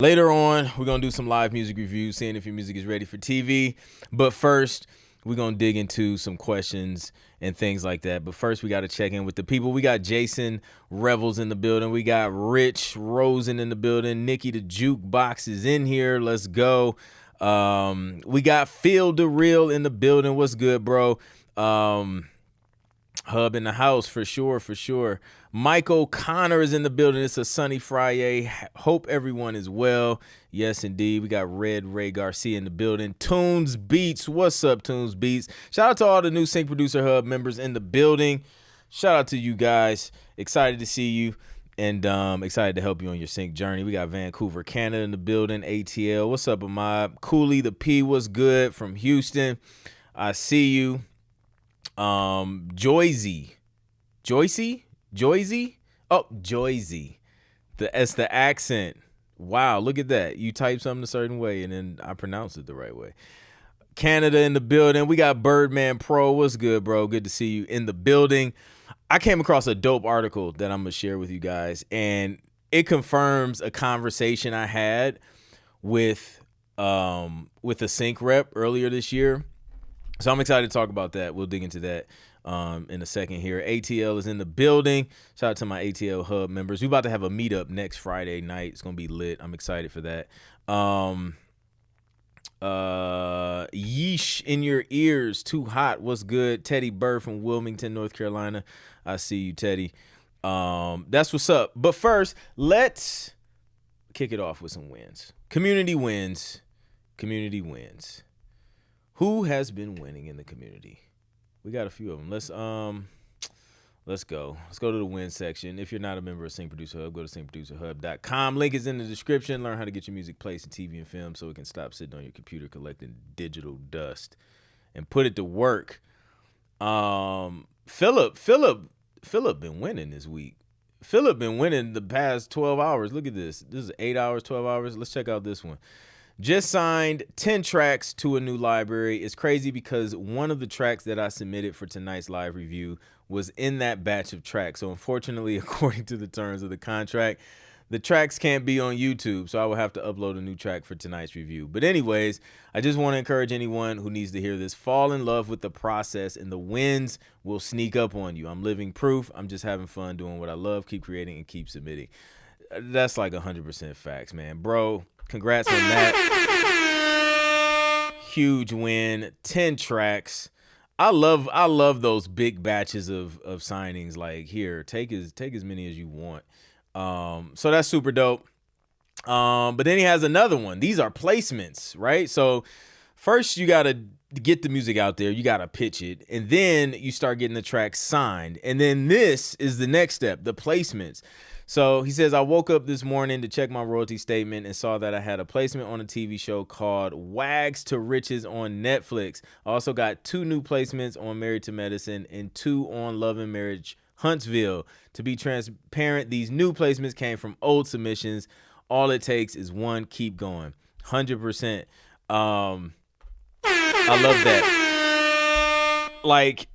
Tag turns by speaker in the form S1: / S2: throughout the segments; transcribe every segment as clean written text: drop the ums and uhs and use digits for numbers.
S1: Later on, we're going to do some live music reviews, seeing if your music is ready for TV. But first, we're going to dig into some questions and things like that. But first, we got to check in with the people. We got Jason Revels in the building. We got Rich Rosen in the building. Nikki the Jukebox is in here. Let's go. We got Phil DeReal in the building. What's good, bro? Hub in the house for sure. Mike O'Connor is in the building. It's a sunny Friday. Hope everyone is well. Yes, indeed. We got Red Ray Garcia in the building. Tunes Beats. What's up, Tunes Beats? Shout out to all the new Sync Producer Hub members in the building. Shout out to you guys. Excited to see you and excited to help you on your sync journey. We got Vancouver, Canada in the building. ATL. What's up, Ahmad? Cooley the P. What's good from Houston? I see you. Joyzy. Oh, Joyzy. That's the accent. Wow, look at that. You type something a certain way and then I pronounce it the right way. Canada in the building. We got Birdman Pro. What's good, bro? Good to see you in the building. I came across a dope article that I'm going to share with you guys, and it confirms a conversation I had with a sync rep earlier this year. So I'm excited to talk about that. We'll dig into that in a second here. ATL is in the building. Shout out to my ATL Hub members. We're about to have a meetup next Friday night. It's going to be lit. I'm excited for that. Yeesh in your ears. Too hot. What's good? Teddy Burr from Wilmington, North Carolina. I see you, Teddy. That's what's up. But first, let's kick it off with some wins. Community wins. Who has been winning in the community? We got a few of them. Let's go. Let's go to the win section. If you're not a member of Sync Producer Hub, go to syncproducerhub.com. Link is in the description. Learn how to get your music placed in TV and film so it can stop sitting on your computer collecting digital dust and put it to work. Philip been winning this week. Philip been winning the past 12 hours. Look at this. This is 8 hours, 12 hours. Let's check out this one. Just signed 10 tracks to a new library. It's crazy because one of the tracks that I submitted for tonight's live review was in that batch of tracks. So unfortunately, according to the terms of the contract, the tracks can't be on YouTube. So I will have to upload a new track for tonight's review. But anyways, I just want to encourage anyone who needs to hear this, fall in love with the process and the wins will sneak up on you. I'm living proof. I'm just having fun doing what I love. Keep creating and keep submitting. That's like 100% facts, man. Bro, congrats on that. Huge win. 10 tracks. I love those big batches of signings. Like, here, take as many as you want. So that's super dope. But then he has another one. These are placements, right? So first you got to get the music out there. You got to pitch it. And then you start getting the track signed. And then this is the next step, the placements. So he says, I woke up this morning to check my royalty statement and saw that I had a placement on a TV show called Wags to Riches on Netflix. I also got 2 new placements on Married to Medicine and 2 on Love and Marriage Huntsville. To be transparent, these new placements came from old submissions. All it takes is one. Keep going. 100%. I love that. Like,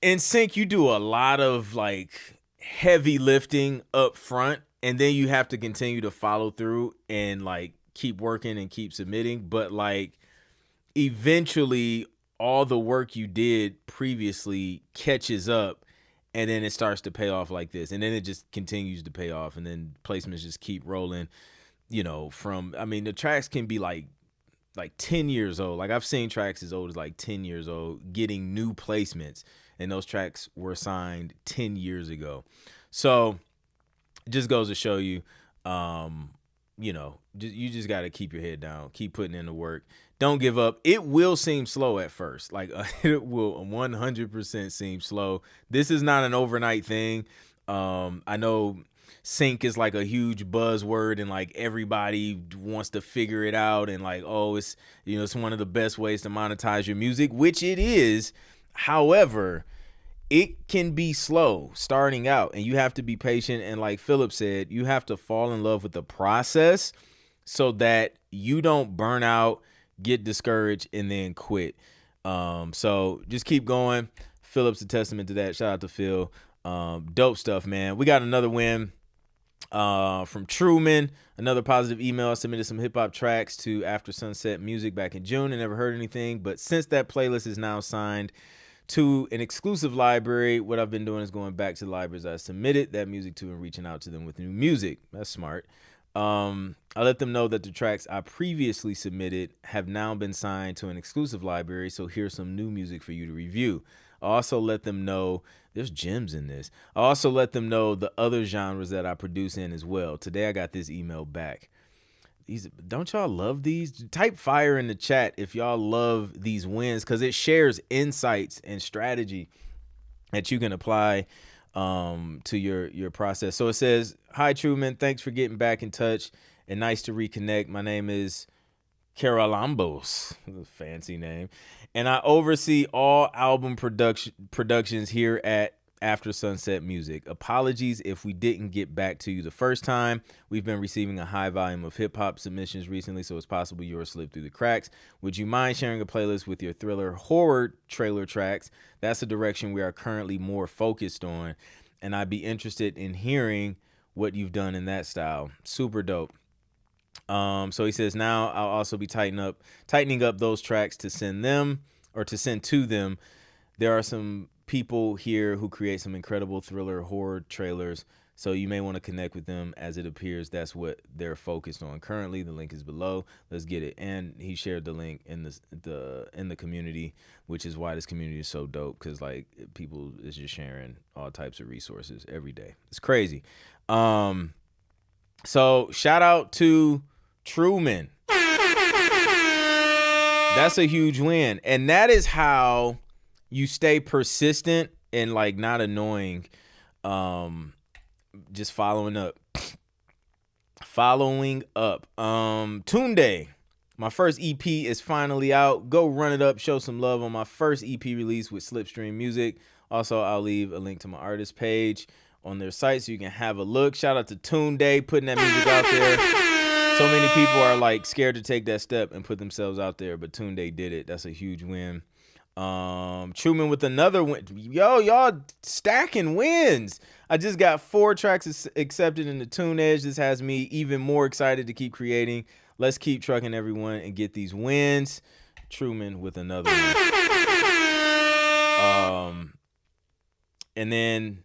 S1: in sync, you do a lot of like heavy lifting up front, and then you have to continue to follow through and like keep working and keep submitting. But like eventually all the work you did previously catches up, and then it starts to pay off like this, and then it just continues to pay off, and then placements just keep rolling, you know, the tracks can be like 10 years old. Like, I've seen tracks as old as like 10 years old getting new placements, and those tracks were signed 10 years ago. So it just goes to show you, you just got to keep your head down, keep putting in the work. Don't give up. It will seem slow at first. Like, it will 100% seem slow. This is not an overnight thing. I know sync is like a huge buzzword, and like everybody wants to figure it out, and like, oh, it's one of the best ways to monetize your music, which it is. However, it can be slow starting out, and you have to be patient. And like Philip said, you have to fall in love with the process so that you don't burn out, get discouraged, and then quit. So just keep going. Philip's a testament to that. Shout out to Phil. Dope stuff, man. We got another win. From Truman, another positive email. I submitted some hip hop tracks to After Sunset Music back in June and never heard anything. But since that playlist is now signed to an exclusive library, what I've been doing is going back to the libraries I submitted that music to and reaching out to them with new music. That's smart. I let them know that the tracks I previously submitted have now been signed to an exclusive library, so here's some new music for you to review. I also let them know there's gems in this. I also let them know the other genres that I produce in as well. Today I got this email back. Don't y'all love these? Type fire in the chat if y'all love these wins, because it shares insights and strategy that you can apply to your process. So it says, "Hi Truman, thanks for getting back in touch and nice to reconnect. My name is Carolambos, fancy name, and I oversee all album productions here at After Sunset Music. Apologies if we didn't get back to you the first time. We've been receiving a high volume of hip-hop submissions recently, so it's possible yours slipped through the cracks. Would you mind sharing a playlist with your thriller horror trailer tracks? That's a direction we are currently more focused on, and I'd be interested in hearing what you've done in that style. Super dope." So he says, now I'll also be tightening up those tracks to send to them. There are some people here who create some incredible thriller horror trailers, so you may want to connect with them, as it appears that's what they're focused on currently. The link is below. Let's get it. And he shared the link in the community, which is why this community is so dope, because like people is just sharing all types of resources every day. It's crazy. So shout out to Truman. That's a huge win. And that is how you stay persistent and like not annoying. Just following up. Tunde. My first EP is finally out. Go run it up. Show some love on my first EP release with Slipstream Music. Also, I'll leave a link to my artist page on their site so you can have a look. Shout out to Tunde putting that music out there. So many people are like scared to take that step and put themselves out there, but Tunde did it. That's a huge win. Truman with another win. Yo, y'all stacking wins. I just got 4 tracks accepted in the Tune Edge. This has me even more excited to keep creating. Let's keep trucking, everyone, and get these wins. Truman with another one. And then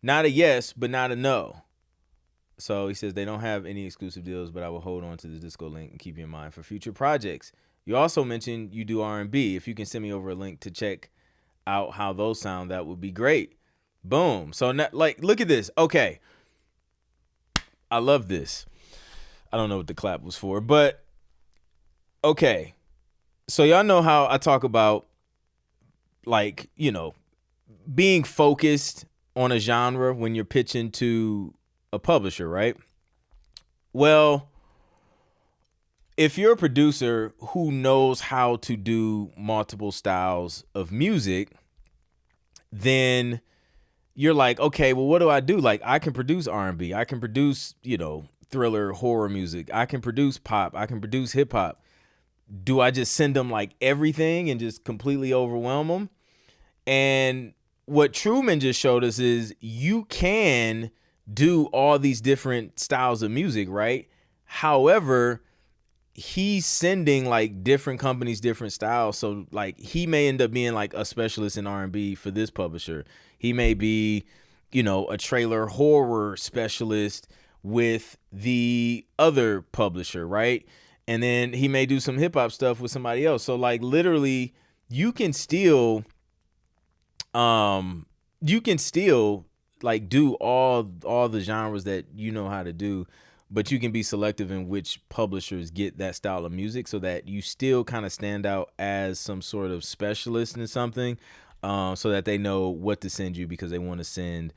S1: not a yes, but not a no. So he says they don't have any exclusive deals, but I will hold on to the Disco link and keep you in mind for future projects. You also mentioned you do R&B. If you can send me over a link to check out how those sound, that would be great. Boom. So look at this. Okay. I love this. I don't know what the clap was for, but okay. So y'all know how I talk about like, being focused on a genre when you're pitching to a publisher, right? Well, if you're a producer who knows how to do multiple styles of music, then you're like, okay, well, what do I do? Like, I can produce R&B, I can produce, thriller horror music, I can produce pop, I can produce hip hop. Do I just send them like everything and just completely overwhelm them? And what Truman just showed us is you can do all these different styles of music, right? However, he's sending like different companies, different styles. So like he may end up being like a specialist in R&B for this publisher. He may be, a trailer horror specialist with the other publisher, right? And then he may do some hip hop stuff with somebody else. So like literally you can still like do all the genres that you know how to do, but you can be selective in which publishers get that style of music so that you still kind of stand out as some sort of specialist in something, so that they know what to send you because they want to send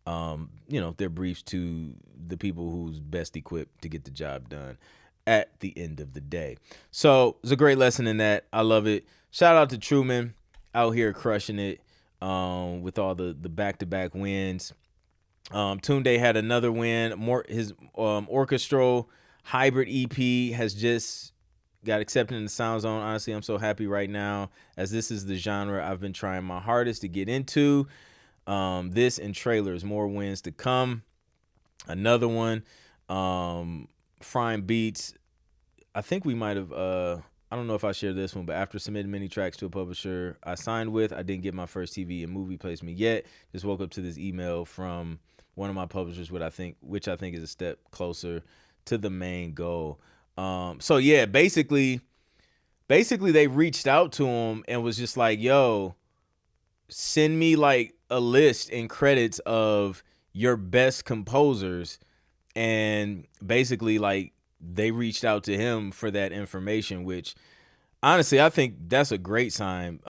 S1: their briefs to the people who's best equipped to get the job done at the end of the day. So it's a great lesson in that. I love it. Shout out to Truman out here crushing it with all the back-to-back wins. Tunde had another win. His orchestral hybrid EP has just got accepted in the Sound Zone. Honestly, I'm so happy right now, as this is the genre I've been trying my hardest to get into. This and trailers, more wins to come. Another one, Frying Beats. I think we might have. I don't know if I shared this one, but after submitting many tracks to a publisher I signed with, I didn't get my first TV and movie placement yet. Just woke up to this email from one of my publishers, which I think is a step closer to the main goal. So yeah, basically they reached out to him and was just like, "Yo, send me like a list and credits of your best composers," and basically like they reached out to him for that information, which honestly I think that's a great sign.